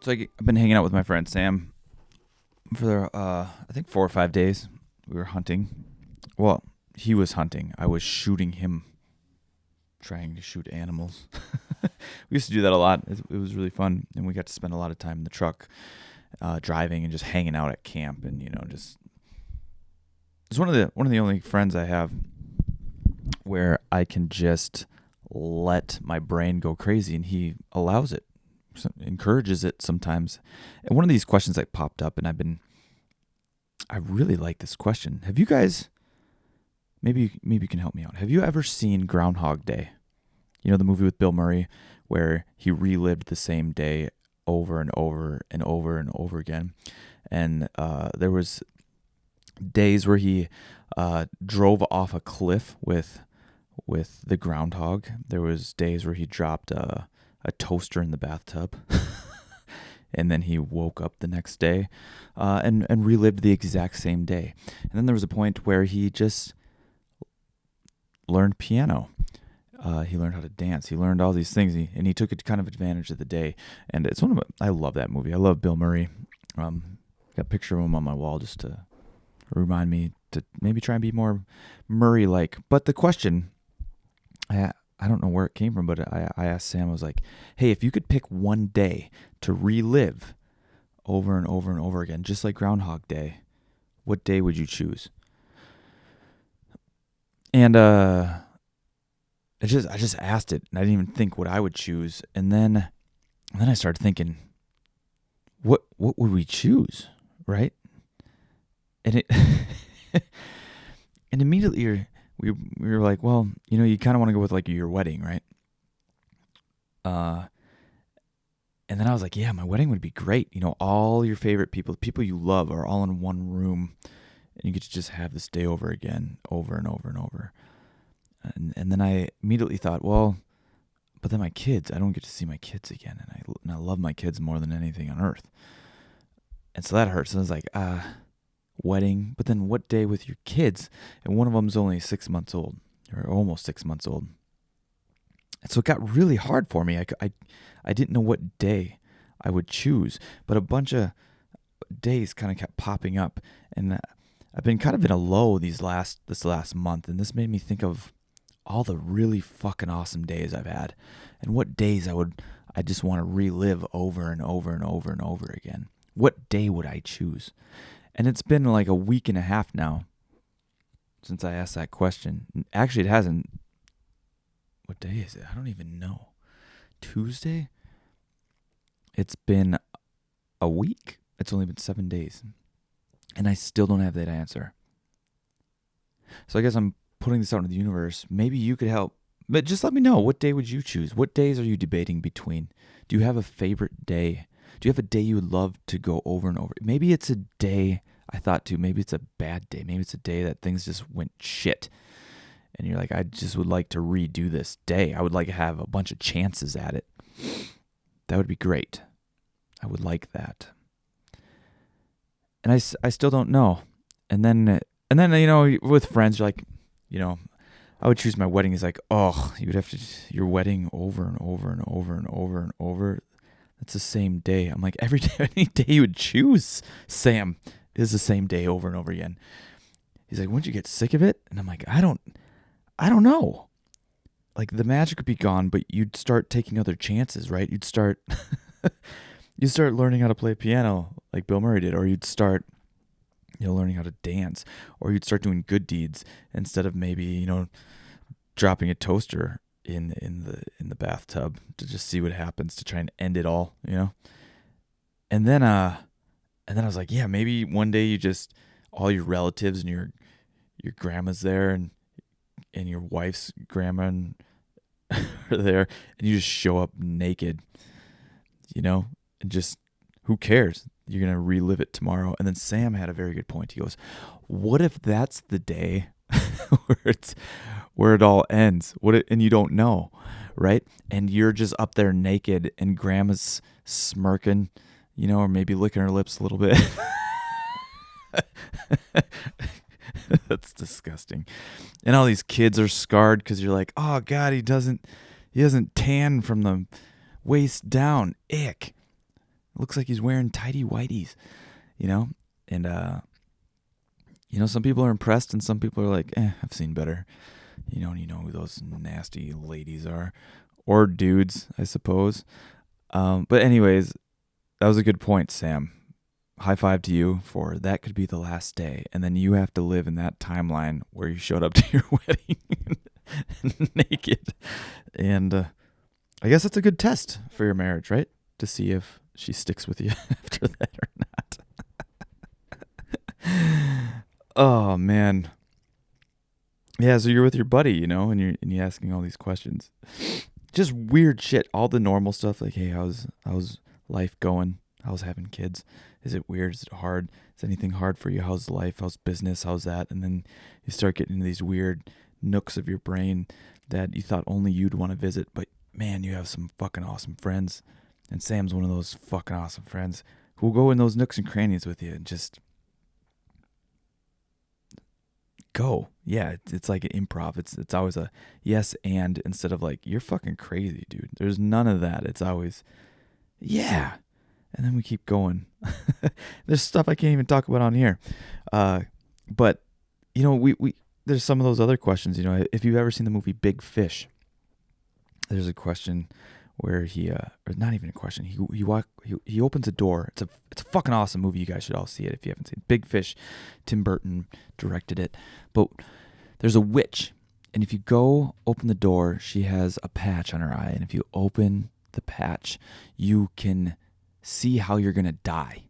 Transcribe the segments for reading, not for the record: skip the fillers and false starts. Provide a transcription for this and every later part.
So I've been hanging out with my friend Sam for I think 4 or 5 days. We were hunting. Well, he was hunting. I was shooting him, trying to shoot animals. We used to do that a lot. It was really fun, and we got to spend a lot of time in the truck, driving and just hanging out at camp, and just it's one of the only friends I have where I can just let my brain go crazy, and he allows it, encourages it sometimes. And one of these questions that popped up, and I really like this question. Have you guys, maybe you can help me out. Have you ever seen Groundhog Day? You know, the movie with Bill Murray where he relived the same day over and over and over and over again. And there was days where he drove off a cliff with the groundhog. There was days where he dropped a toaster in the bathtub. And then he woke up the next day and relived the exact same day. And then there was a point where he just learned piano. He learned how to dance. He learned all these things, and he took kind of advantage of the day. And it's I love that movie. I love Bill Murray. Got a picture of him on my wall just to remind me to maybe try and be more Murray-like. But the question, I don't know where it came from, but I asked Sam, I was like, hey, if you could pick one day to relive over and over and over again, just like Groundhog Day, what day would you choose? And I just asked it, and I didn't even think what I would choose. And then I started thinking, what would we choose, right? And it and immediately we were like, well, you kind of want to go with like your wedding, right? And then I was like, yeah, my wedding would be great. All your favorite people, the people you love, are all in one room, and you get to just have this day over again, over and over and over. And then I immediately thought, well, but then my kids, I don't get to see my kids again, and I love my kids more than anything on earth. And so that hurts. And I was like, wedding, but then what day with your kids? And one of them's only 6 months old, or almost 6 months old. And so it got really hard for me. I didn't know what day I would choose, but a bunch of days kind of kept popping up, and I've been kind of in a low this last month, and this made me think of all the really fucking awesome days I've had, and what days I just want to relive over and over and over and over again. What day would I choose? And it's been like a week and a half now since I asked that question. Actually, it hasn't. What day is it? I don't even know. Tuesday? It's been a week. It's only been 7 days. And I still don't have that answer. So I guess I'm putting this out into the universe. Maybe you could help. But just let me know. What day would you choose? What days are you debating between? Do you have a favorite day? Do you have a day you would love to go over and over? Maybe it's a day, I thought too, maybe it's a bad day. Maybe it's a day that things just went shit. And you're like, I just would like to redo this day. I would like to have a bunch of chances at it. That would be great. I would like that. And I still don't know. And then with friends, you're like, I would choose my wedding. Is like, oh, you would have to your wedding over and over and over and over and over. It's the same day. I'm like, any day you would choose, Sam, is the same day over and over again. He's like, wouldn't you get sick of it? And I'm like, I don't know. Like, the magic would be gone, but you'd start taking other chances, right? You'd start learning how to play piano like Bill Murray did, or you'd start learning how to dance, or you'd start doing good deeds instead of maybe dropping a toaster in the bathtub to just see what happens, to try and end it all, And then I was like, yeah, maybe one day you just, all your relatives and your grandma's there, and your wife's grandma are there, and you just show up naked, and just, who cares? You're going to relive it tomorrow. And then Sam had a very good point. He goes, what if that's the day where it all ends? And you don't know, right? And you're just up there naked, and grandma's smirking, or maybe licking her lips a little bit. That's disgusting. And all these kids are scarred because you're like, oh God, he doesn't tan from the waist down. Ick. looks like he's wearing tighty whities, you know? And, some people are impressed and some people are like, I've seen better. You know who those nasty ladies are. Or dudes, I suppose. But anyways, that was a good point, Sam. High five to you for that could be the last day. And then you have to live in that timeline where you showed up to your wedding naked. And I guess that's a good test for your marriage, right? To see if she sticks with you after that or not. Oh, man. Yeah, so you're with your buddy, and you're asking all these questions. Just weird shit. All the normal stuff, like, hey, how's life going? How's having kids? Is it weird? Is it hard? Is anything hard for you? How's life? How's business? How's that? And then you start getting into these weird nooks of your brain that you thought only you'd want to visit. But, man, you have some fucking awesome friends. And Sam's one of those fucking awesome friends who will go in those nooks and crannies with you and just go. Yeah, it's like an improv. It's always a yes and instead of like, you're fucking crazy, dude. There's none of that. It's always, yeah. And then we keep going. There's stuff I can't even talk about on here. But, we there's some of those other questions, if you've ever seen the movie Big Fish, there's a question where or not even a question. He opens a door. It's a fucking awesome movie. You guys should all see it if you haven't seen it. Big Fish. Tim Burton directed it. But there's a witch, and if you go open the door, she has a patch on her eye, and if you open the patch, you can see how you're gonna die.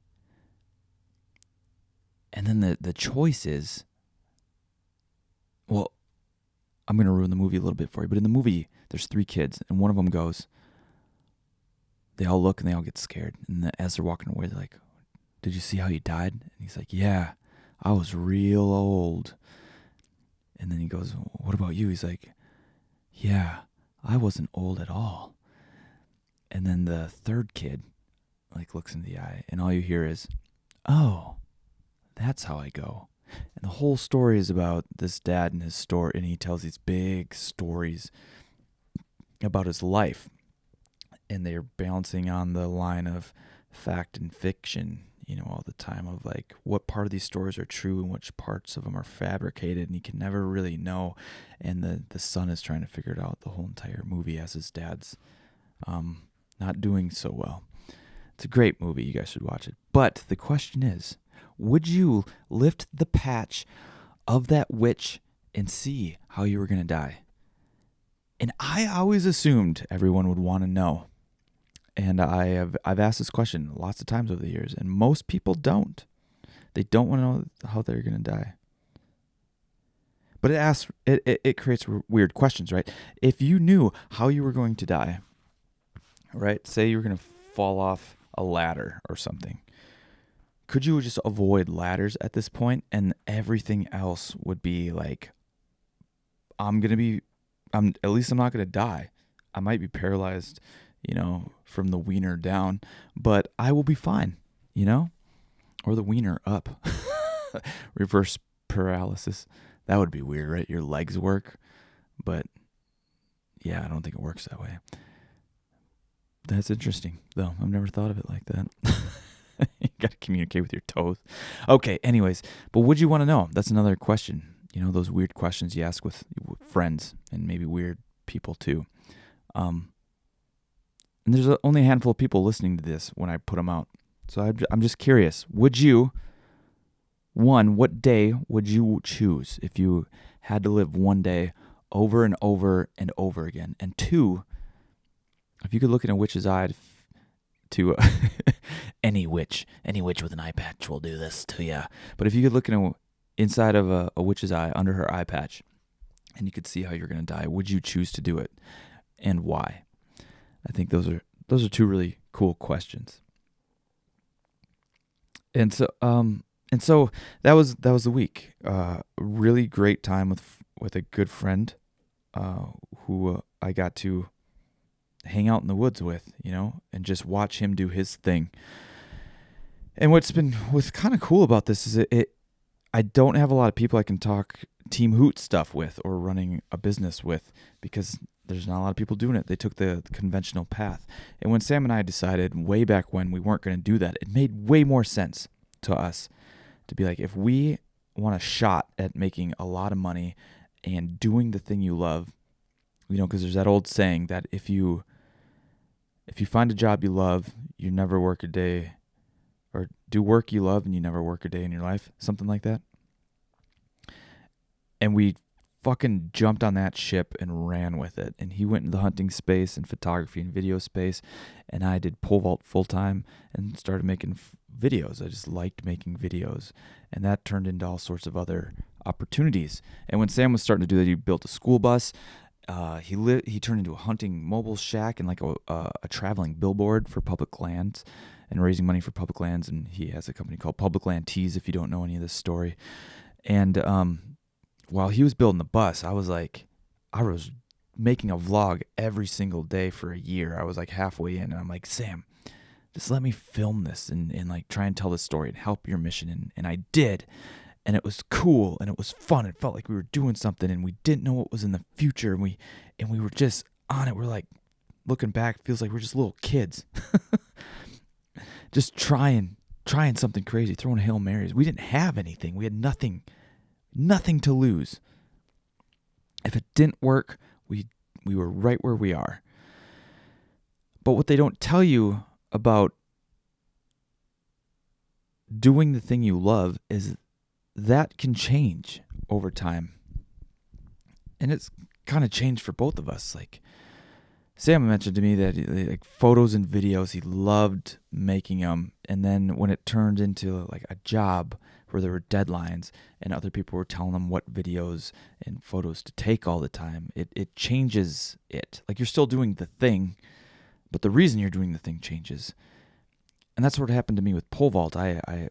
And then the choice is, well, I'm gonna ruin the movie a little bit for you, but in the movie, there's 3 kids, and one of them goes. They all look and they all get scared. And as they're walking away, they're like, did you see how you died? And he's like, yeah, I was real old. And then he goes, what about you? He's like, yeah, I wasn't old at all. And then the third kid looks in the eye and all you hear is, oh, that's how I go. And the whole story is about this dad and his story. And he tells these big stories about his life. And they're balancing on the line of fact and fiction, all the time of what part of these stories are true and which parts of them are fabricated, and you can never really know. And the son is trying to figure it out the whole entire movie as his dad's not doing so well. It's a great movie. You guys should watch it. But the question is, would you lift the patch of that witch and see how you were going to die? And I always assumed everyone would want to know. And I've asked this question lots of times over the years, and most people don't. They don't want to know how they're going to die. But it creates weird questions, right? If you knew how you were going to die, right? Say you were going to fall off a ladder or something. Could you just avoid ladders at this point, and everything else would be like, at least I'm not going to die. I might be paralyzed, from the wiener down, but I will be fine, or the wiener up. Reverse paralysis. That would be weird, right? Your legs work, but yeah, I don't think it works that way. That's interesting, though. I've never thought of it like that. You got to communicate with your toes. Okay, anyways, but would you want to know? That's another question. Those weird questions you ask with friends and maybe weird people too. And there's only a handful of people listening to this when I put them out. So I'm just curious. Would you, what day would you choose if you had to live one day over and over and over again? And 2, if you could look in a witch's eye to any witch with an eye patch will do this to you. But if you could look inside of a witch's eye under her eye patch and you could see how you're going to die, would you choose to do it? And why? I think those are 2 really cool questions. And so that was the week. Really great time with a good friend who I got to hang out in the woods with, and just watch him do his thing. And what's kind of cool about this is I don't have a lot of people I can talk Team Hoot stuff with or running a business with, because there's not a lot of people doing it. They took the conventional path. And when Sam and I decided way back when we weren't going to do that, it made way more sense to us to be like, if we want a shot at making a lot of money and doing the thing you love, because there's that old saying that if you find a job you love, you never work a day, or do work you love and you never work a day in your life, something like that. And we fucking jumped on that ship and ran with it. And he went into the hunting space and photography and video space, and I did pole vault full time and started making videos. I just liked making videos, and that turned into all sorts of other opportunities. And when Sam was starting to do that, he built a school bus. He turned into a hunting mobile shack and like a traveling billboard for public lands and raising money for public lands. And he has a company called Public Land Tees, if you don't know any of this story. And while he was building the bus, I was making a vlog every single day for a year. I was like halfway in, and I'm like, Sam, just let me film this and like try and tell this story and help your mission. And I did. And it was cool and it was fun. It felt like we were doing something, and we didn't know what was in the future. And we were just on it. We're like, looking back, it feels like we're just little kids. Just trying something crazy, throwing Hail Marys. We didn't have anything. We had nothing to lose. If it didn't work, we were right where we are. But what they don't tell you about doing the thing you love is that can change over time. And it's kind of changed for both of us. Like Sam mentioned to me that like photos and videos, he loved making them. And then when it turned into like a job where there were deadlines and other people were telling him what videos and photos to take all the time, it changes it. Like you're still doing the thing, but the reason you're doing the thing changes. And that's what happened to me with pole vault.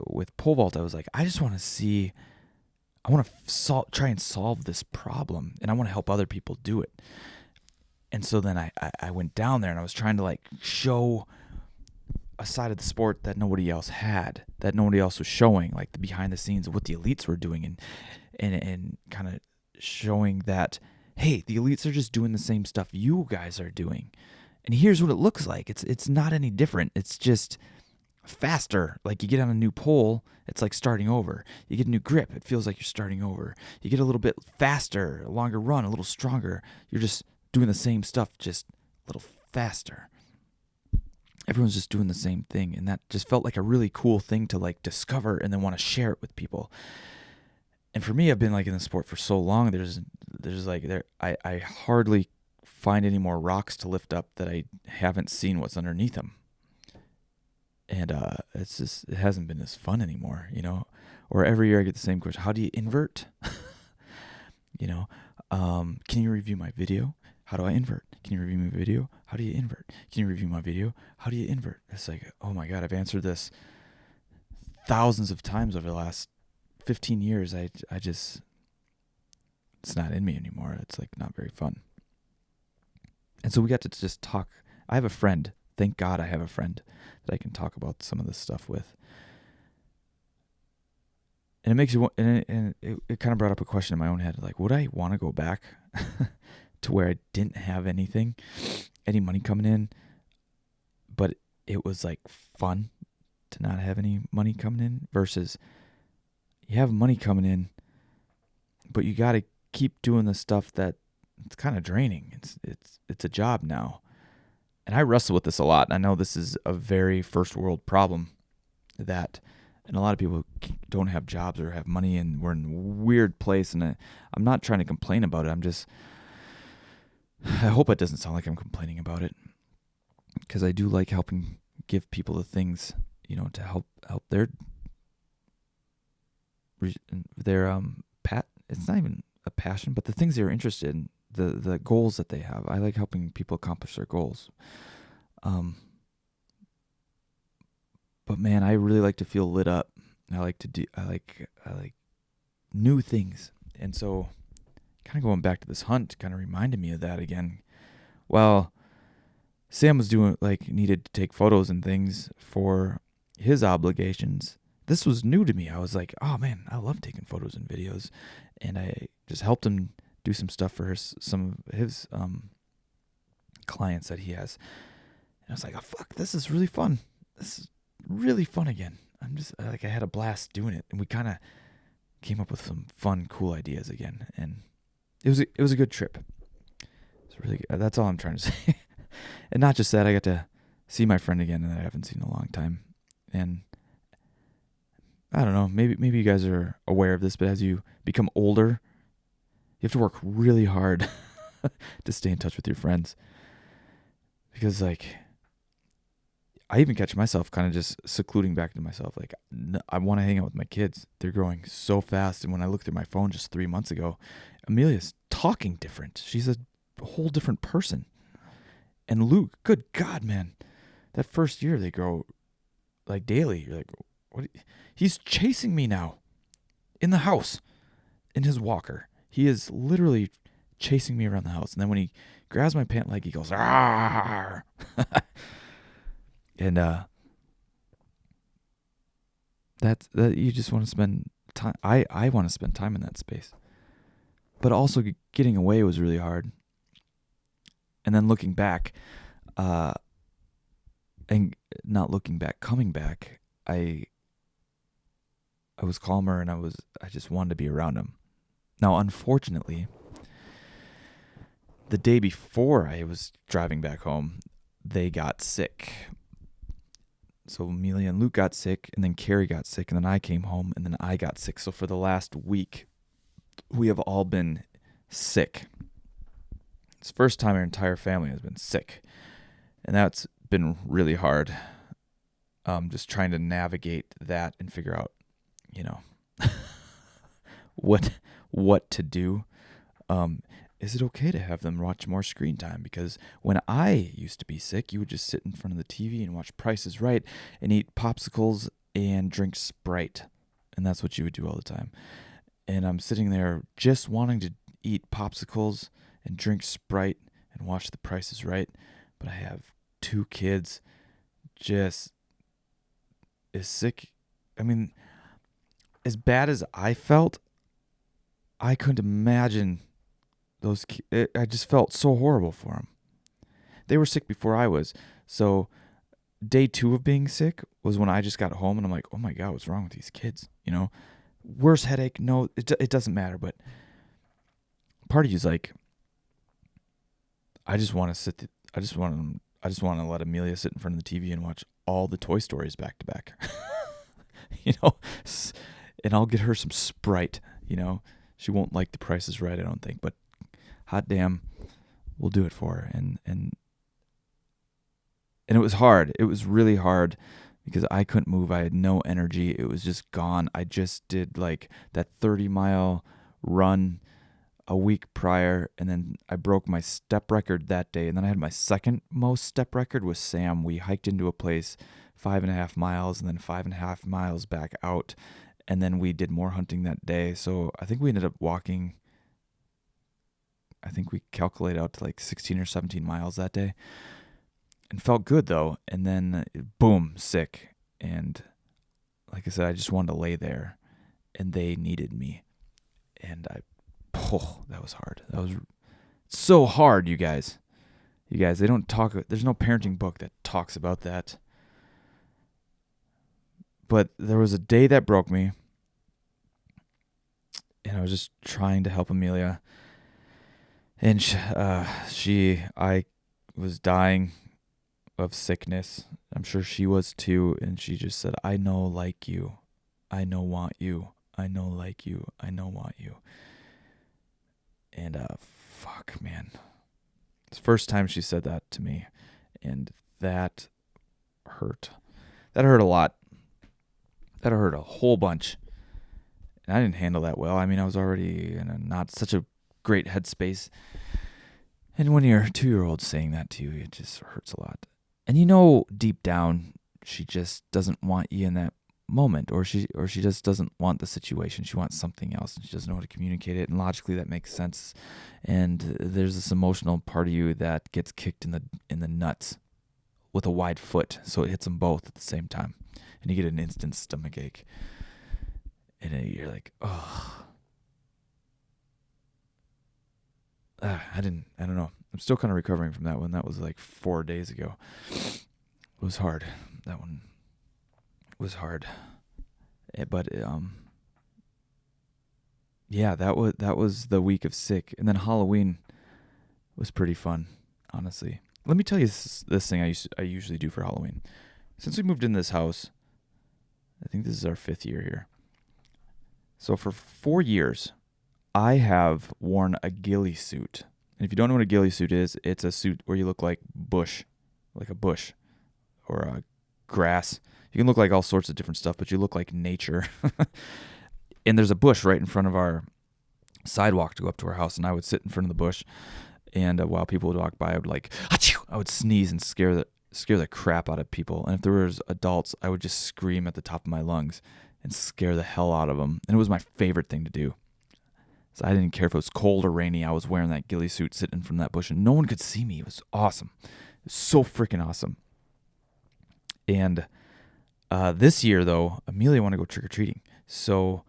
With pole vault, I was like, I just want to try and solve this problem, and I want to help other people do it. And so then I went down there and I was trying to like show a side of the sport that nobody else had, that nobody else was showing, like the behind the scenes of what the elites were doing, and kind of showing that, hey, the elites are just doing the same stuff you guys are doing. And here's what it looks like. It's not any different. It's just faster. Like you get on a new pole, it's like starting over. You get a new grip, it feels like you're starting over. You get a little bit faster, a longer run, a little stronger. You're just doing the same stuff, just a little faster. Everyone's just doing the same thing, and that just felt like a really cool thing to like discover and then want to share it with people. And for me, I've been like in the sport for so long, I hardly find any more rocks to lift up that I haven't seen what's underneath them. And it hasn't been as fun anymore, Or every year I get the same question: how do you invert? Can you review my video? How do I invert? Can you review my video? How do you invert? Can you review my video? How do you invert? It's like, oh my God, I've answered this thousands of times over the last 15 years. It's not in me anymore. It's like not very fun. And so we got to just talk. I have a friend. Thank God I have a friend that I can talk about some of this stuff with. And it makes you, and it kind of brought up a question in my own head, like, would I want to go back to where I didn't have any money coming in, but it was like fun to not have any money coming in, versus you have money coming in, but you got to keep doing the stuff that it's kind of draining. It's a job now. And I wrestle with this a lot. I know this is a very first world problem and a lot of people don't have jobs or have money, and we're in a weird place. And I'm not trying to complain about it. I hope it doesn't sound like I'm complaining about it, because I do like helping give people the things, to help their it's not even a passion, but the things they're interested in, the goals that they have. I like helping people accomplish their goals. But man, I really like to feel lit up. I like new things. And so kind of going back to this hunt kind of reminded me of that again. Well, Sam was needed to take photos and things for his obligations. this was new to me. I was like, oh man, I love taking photos and videos. And I just helped him do some stuff for some of his clients that he has. And I was like, oh fuck, this is really fun. This is really fun again. I had a blast doing it. And we kind of came up with some fun, cool ideas again. And it was a good trip. It's really good. That's all I'm trying to say. And not just that, I got to see my friend again that I haven't seen in a long time. And I don't know, maybe you guys are aware of this, but as you become older, you have to work really hard to stay in touch with your friends. Because, like, I even catch myself kind of just secluding back to myself. Like, I want to hang out with my kids. They're growing so fast. And when I looked at my phone just 3 months ago, Amelia's talking different. She's a whole different person. And Luke, good God, man. That first year, they grow, like, daily. You're like, what? He's chasing me now in the house in his walker. He is literally chasing me around the house. And then when he grabs my pant leg, he goes, "Arr!" And that you just want to spend time. I want to spend time in that space. But also getting away was really hard. And then looking back, and not looking back, coming back, I was calmer and I just wanted to be around him. Now, unfortunately, the day before I was driving back home, they got sick. So Amelia and Luke got sick, and then Carrie got sick, and then I came home, and then I got sick. So for the last week, we have all been sick. It's the first time our entire family has been sick. And that's been really hard. Just trying to navigate that and figure out, what to do. Is it okay to have them watch more screen time? Because when I used to be sick, you would just sit in front of the TV and watch Price is Right and eat popsicles and drink Sprite. And that's what you would do all the time. And I'm sitting there just wanting to eat popsicles and drink Sprite and watch The Price is Right. But I have 2 kids just as sick. I mean, as bad as I felt, I couldn't imagine those kids. I just felt so horrible for them. They were sick before I was. So day 2 of being sick was when I just got home and I'm like, oh my God, what's wrong with these kids? Worse headache. No, it doesn't matter. But part of you's like, I just want to let Amelia sit in front of the TV and watch all the Toy Stories back to back. And I'll get her some Sprite, She won't like The Price is Right, I don't think, but hot damn, we'll do it for her. And it was hard. It was really hard because I couldn't move. I had no energy. It was just gone. I just did like that 30-mile run a week prior, and then I broke my step record that day. And then I had my second most step record with Sam. We hiked into a place 5.5 miles and then 5.5 miles back out. And then we did more hunting that day. So I think we ended up walking, I think we calculated out to like 16 or 17 miles that day. And felt good though. And then boom, sick. And like I said, I just wanted to lay there. And they needed me. And that was hard. That was so hard, you guys. They don't talk. There's no parenting book that talks about that. But there was a day that broke me. And I was just trying to help Amelia. And I was dying of sickness. I'm sure she was too. And she just said, I know, like you. I know, want you. I know, like you. I know, want you. And fuck, man. It's the first time she said that to me. And that hurt. That hurt a lot. That hurt a whole bunch. And I didn't handle that well. I mean, I was already in a not such a great headspace. And when your 2-year-old saying that to you, it just hurts a lot. And deep down, she just doesn't want you in that moment, or she just doesn't want the situation. She wants something else, and she doesn't know how to communicate it. And logically, that makes sense. And there's this emotional part of you that gets kicked in the nuts with a wide foot, so it hits them both at the same time. and you get an instant stomach ache. And then you're like, oh. I don't know. I'm still kind of recovering from that one. That was like 4 days ago. It was hard. That one was hard. But yeah, that was the week of sick. And then Halloween was pretty fun, honestly. Let me tell you this thing I usually do for Halloween. Since we moved in this house, I think this is our 5th year here. So for 4 years, I have worn a ghillie suit. And if you don't know what a ghillie suit is, it's a suit where you look like a bush or a grass. You can look like all sorts of different stuff, but you look like nature. And there's a bush right in front of our sidewalk to go up to our house, and I would sit in front of the bush, and while people would walk by, I would sneeze and scare the crap out of people. And if there was adults, I would just scream at the top of my lungs and scare the hell out of them. And it was my favorite thing to do. So I didn't care if it was cold or rainy. I was wearing that ghillie suit sitting in front of that bush, and no one could see me. It was awesome. It was so freaking awesome. And this year, though, Amelia wanted to go trick-or-treating. So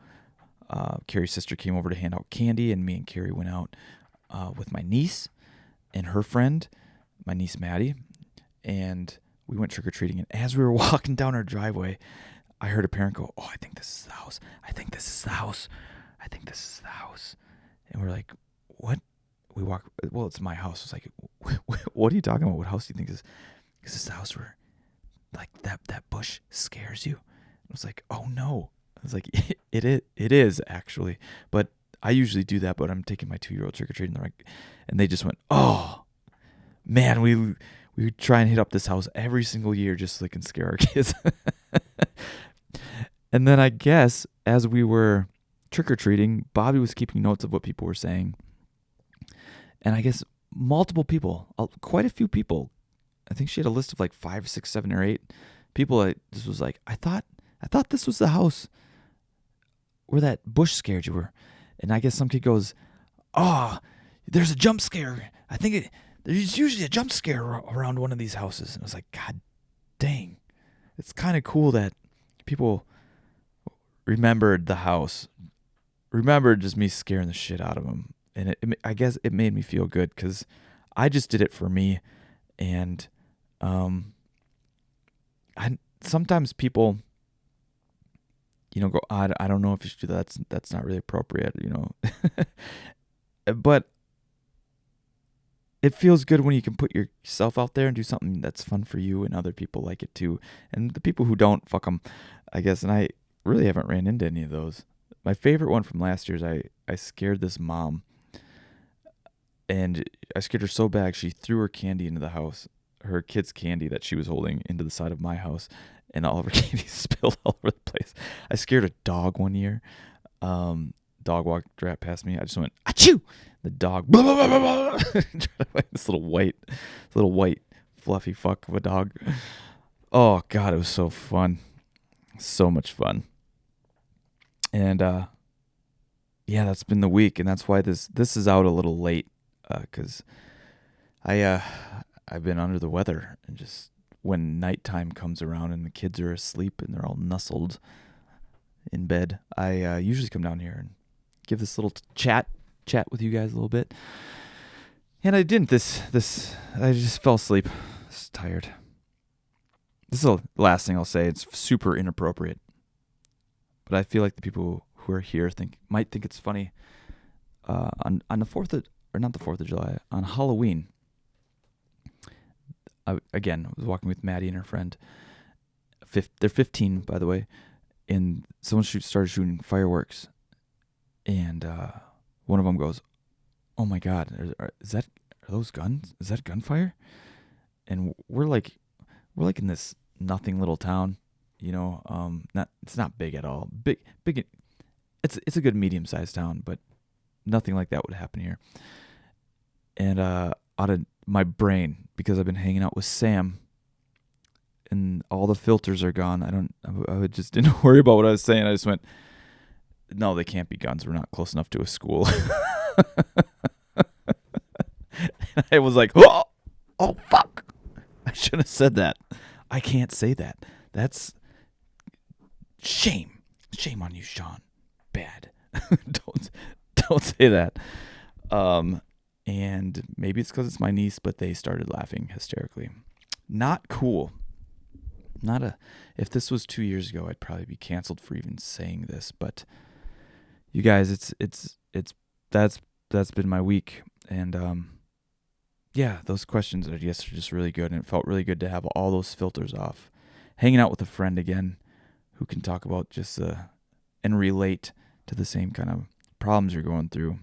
Carrie's sister came over to hand out candy, and me and Carrie went out with my niece and her friend, my niece Maddie, and we went trick-or-treating. And as we were walking down our driveway, I heard a parent go, "Oh, I think this is the house. I think this is the house. I think this is the house." And we're like, "What?" We walk, well, it's my house. It's like, "What are you talking about? What house do you think is this the house where, like, that bush scares you?" I was like, "Oh, no." I was like, it is, actually. But I usually do that, but I'm taking my 2-year-old trick-or-treating, and they just went, "Oh, man, we try and hit up this house every single year just so they can scare our kids." And then I guess as we were trick-or-treating, Bobby was keeping notes of what people were saying. And I guess multiple people, quite a few people, I think she had a list of like 5, 6, 7, or 8 people. This was like, I thought this was the house where that bush scared you. And I guess some kid goes, "Oh, there's a jump scare. I think there's usually a jump scare around one of these houses." And I was like, God dang. It's kind of cool that people remembered the house, remembered just me scaring the shit out of them. And I guess it made me feel good because I just did it for me. And sometimes people, go, I don't know if you should do that. That's not really appropriate, But it feels good when you can put yourself out there and do something that's fun for you, and other people like it too. And the people who don't, fuck them, I guess. And I really haven't ran into any of those. My favorite one from last year is I scared this mom. And I scared her so bad, she threw her candy into the house, her kid's candy that she was holding, into the side of my house, and all of her candy spilled all over the place. I scared a dog one year. Dog walked right past me. I just went, "Achoo!" The dog, blah, blah, blah, blah, blah. This little white fluffy fuck of a dog. Oh God, it was so fun. So much fun. And yeah, that's been the week, and that's why this is out a little late, because I've been under the weather, and just when nighttime comes around and the kids are asleep and they're all nestled in bed, I usually come down here and give this little chat with you guys a little bit. And I didn't. I just fell asleep. I was tired. This is the last thing I'll say. It's super inappropriate, but I feel like the people who are here might think it's funny. On the 4th of, or not the 4th of July, on Halloween. I was walking with Maddie and her friend. They're 15, by the way, and someone started shooting fireworks, and one of them goes, "Oh my God, are those guns? Is that gunfire?" And we're like in this nothing little town, it's not big at all. Big. It's a good medium-sized town, but nothing like that would happen here. And out of my brain, because I've been hanging out with Sam, and all the filters are gone. I just didn't worry about what I was saying. I just went, "No, they can't be guns. We're not close enough to a school." I was like, oh, fuck. I should have said that. I can't say that. That's Shame on you, Shawn. Bad. don't say that. And maybe it's because it's my niece, but they started laughing hysterically. Not cool. If this was 2 years ago, I'd probably be canceled for even saying this. But you guys, that's been my week, and yeah, those questions are just really good, and it felt really good to have all those filters off. Hanging out with a friend again, who can talk about just and relate to the same kind of problems you're going through.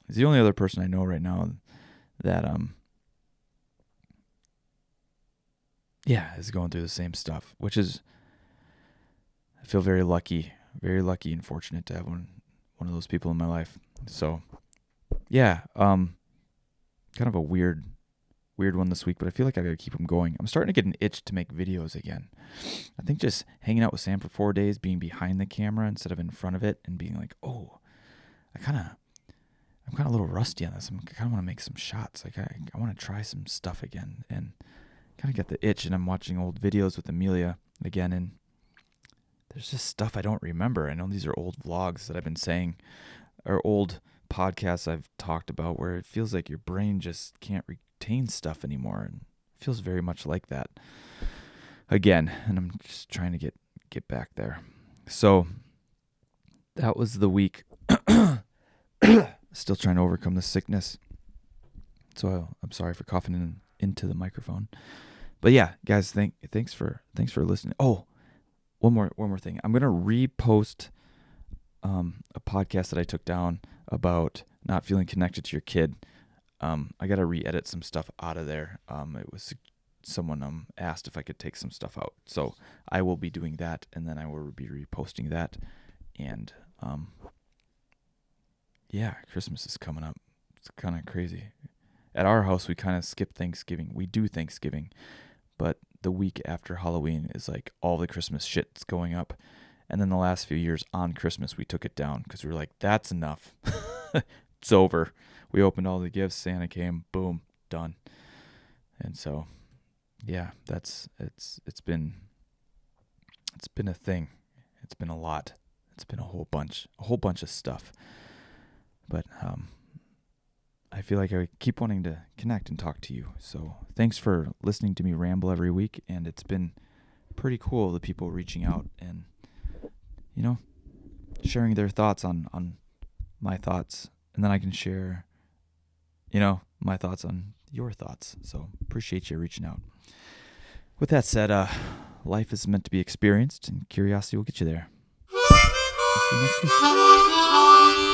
He's the only other person I know right now that is going through the same stuff, which is, I feel very lucky and fortunate to have one of those people in my life. So yeah, kind of a weird one this week, but I feel like I gotta keep them going. I'm starting to get an itch to make videos again. I think just hanging out with Sam for 4 days, being behind the camera instead of in front of it, and being like, oh, I'm kind of a little rusty on this. I kind of want to make some shots. Like I want to try some stuff again, and kind of get the itch. And I'm watching old videos with Amelia again, and there's just stuff I don't remember. I know these are old vlogs that I've been saying, or old podcasts I've talked about, where it feels like your brain just can't retain stuff anymore, and it feels very much like that again. And I'm just trying to get back there. So that was the week. Still trying to overcome the sickness. So I'm sorry for coughing into the microphone. But yeah, guys, thanks for listening. Oh, one more thing. I'm gonna repost a podcast that I took down about not feeling connected to your kid. I gotta re-edit some stuff out of there. It was someone asked if I could take some stuff out, so I will be doing that, and then I will be reposting that. And yeah, Christmas is coming up. It's kind of crazy. At our house, we kind of skip Thanksgiving. We do Thanksgiving, but the week after Halloween is like all the Christmas shit's going up. And then the last few years on Christmas, we took it down because we were like, that's enough. It's over. We opened all the gifts. Santa came. Boom. Done. And so, yeah, it's been a thing. It's been a lot. It's been a whole bunch of stuff. But I feel like I keep wanting to connect and talk to you. So thanks for listening to me ramble every week. And it's been pretty cool, the people reaching out and, sharing their thoughts on my thoughts. And then I can share, my thoughts on your thoughts. So appreciate you reaching out. With that said, life is meant to be experienced, and curiosity will get you there. See you next week.